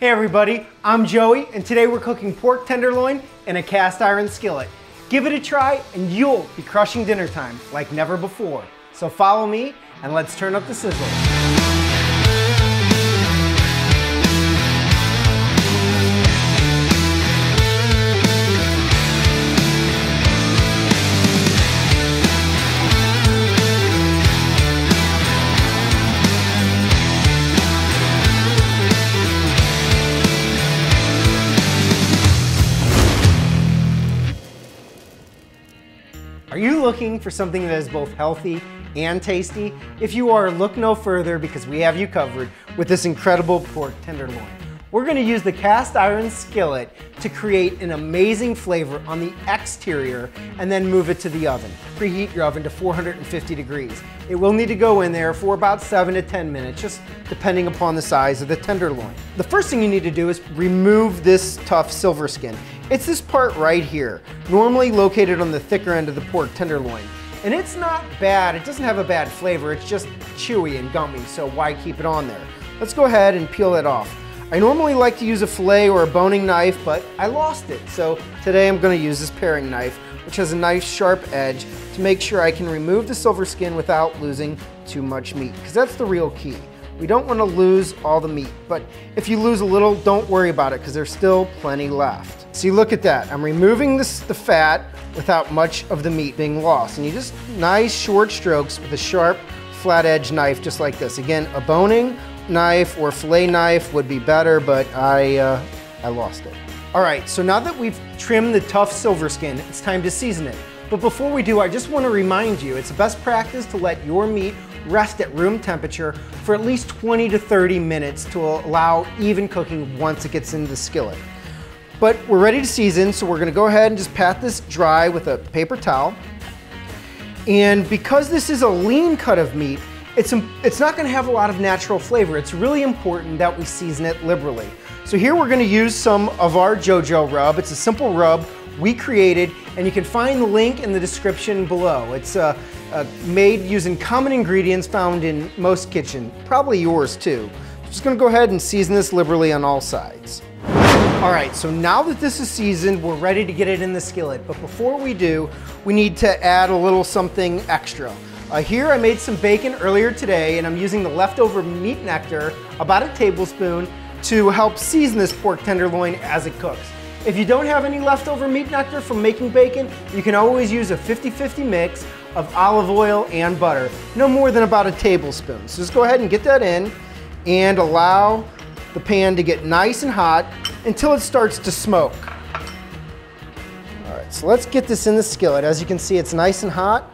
Hey everybody, I'm Joey, and today we're cooking pork tenderloin in a cast iron skillet. Give it a try and you'll be crushing dinner time like never before. So follow me and let's turn up the sizzle. Are you looking for something that is both healthy and tasty? If you are, look no further because we have you covered with this incredible pork tenderloin. We're going to use the cast iron skillet to create an amazing flavor on the exterior and then move it to the oven. Preheat your oven to 450 degrees. It will need to go in there for about 7 to 10 minutes, just depending upon the size of the tenderloin. The first thing you need to do is remove this tough silver skin. It's this part right here, normally located on the thicker end of the pork tenderloin. And it's not bad, it doesn't have a bad flavor, it's just chewy and gummy, so why keep it on there? Let's go ahead and peel it off. I normally like to use a fillet or a boning knife, but I lost it. So today I'm going to use this paring knife, which has a nice sharp edge to make sure I can remove the silver skin without losing too much meat, because that's the real key. We don't want to lose all the meat, but if you lose a little, don't worry about it because there's still plenty left. See, look at that. I'm removing the fat without much of the meat being lost. And you just nice short strokes with a sharp flat edge knife just like this. Again, a boning knife or fillet knife would be better, but I lost it. All right, so now that we've trimmed the tough silver skin, it's time to season it. But before we do, I just want to remind you, it's the best practice to let your meat rest at room temperature for at least 20 to 30 minutes to allow even cooking once it gets into the skillet. But we're ready to season, so we're going to go ahead and just pat this dry with a paper towel. And because this is a lean cut of meat, it's not going to have a lot of natural flavor. It's really important that we season it liberally. So here we're going to use some of our JoJo rub. It's a simple rub we created, and you can find the link in the description below. It's made using common ingredients found in most kitchens, probably yours too. I'm just going to go ahead and season this liberally on all sides. All right, so now that this is seasoned, we're ready to get it in the skillet. But before we do, we need to add a little something extra. Here I made some bacon earlier today, and I'm using the leftover meat nectar, about a tablespoon, to help season this pork tenderloin as it cooks. If you don't have any leftover meat nectar from making bacon, you can always use a 50-50 mix of olive oil and butter, no more than about a tablespoon. So just go ahead and get that in and allow the pan to get nice and hot until it starts to smoke. All right, so let's get this in the skillet. As you can see, it's nice and hot,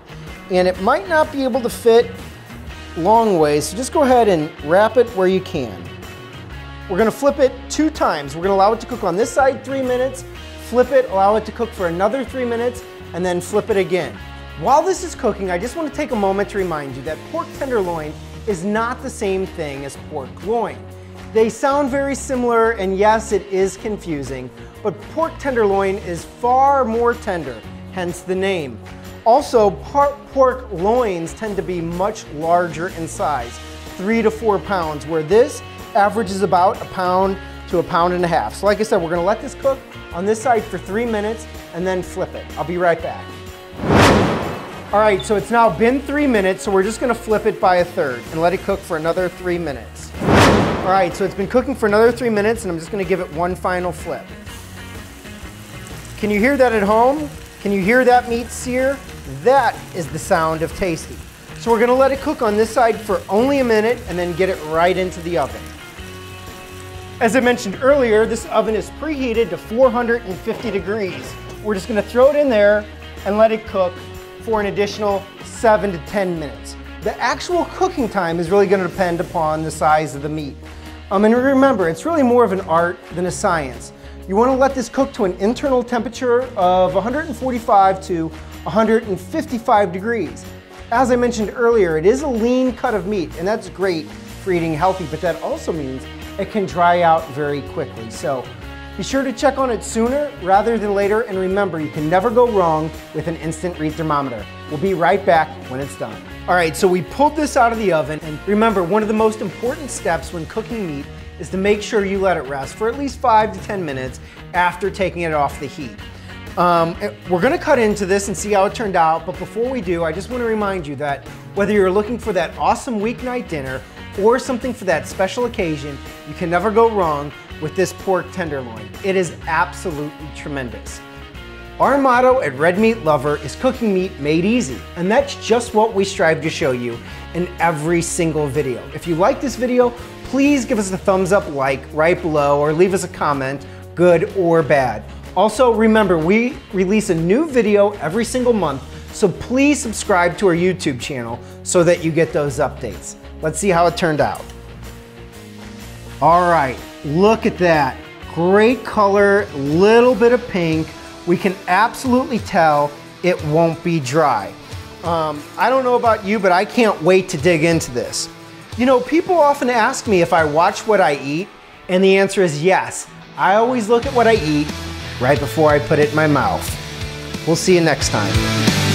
and it might not be able to fit long ways, so just go ahead and wrap it where you can. We're gonna flip it 2 times. We're gonna allow it to cook on this side 3 minutes, flip it, allow it to cook for another 3 minutes, and then flip it again. While this is cooking, I just want to take a moment to remind you that pork tenderloin is not the same thing as pork loin. They sound very similar, and yes, it is confusing, but pork tenderloin is far more tender, hence the name. Also, pork loins tend to be much larger in size, 3 to 4 pounds, where this averages about 1 pound to 1.5 pounds. So like I said, we're gonna let this cook on this side for 3 minutes and then flip it. I'll be right back. All right, so it's now been 3 minutes, so we're just gonna flip it by 1/3 and let it cook for another 3 minutes. All right, so it's been cooking for another 3 minutes, and I'm just gonna give it one final flip. Can you hear that at home? Can you hear that meat sear? That is the sound of tasty. So we're gonna let it cook on this side for only a minute and then get it right into the oven. As I mentioned earlier, this oven is preheated to 450 degrees. We're just gonna throw it in there and let it cook for an additional 7 to 10 minutes. The actual cooking time is really gonna depend upon the size of the meat. And remember, it's really more of an art than a science. You wanna let this cook to an internal temperature of 145 to 155 degrees. As I mentioned earlier, it is a lean cut of meat, and that's great for eating healthy, but that also means it can dry out very quickly. So be sure to check on it sooner rather than later, and remember, you can never go wrong with an instant read thermometer. We'll be right back when it's done. All right, so we pulled this out of the oven, and remember, one of the most important steps when cooking meat is to make sure you let it rest for at least 5 to 10 minutes after taking it off the heat. We're gonna cut into this and see how it turned out, but before we do, I just wanna remind you that whether you're looking for that awesome weeknight dinner or something for that special occasion, you can never go wrong with this pork tenderloin. It is absolutely tremendous. Our motto at Red Meat Lover is cooking meat made easy, and that's just what we strive to show you in every single video. If you like this video, please give us a thumbs up like right below or leave us a comment, good or bad. Also, remember, we release a new video every single month, so please subscribe to our YouTube channel so that you get those updates. Let's see how it turned out. All right, look at that. Great color, little bit of pink. We can absolutely tell it won't be dry. I don't know about you, but I can't wait to dig into this. You know, people often ask me if I watch what I eat, and the answer is yes. I always look at what I eat right before I put it in my mouth. We'll see you next time.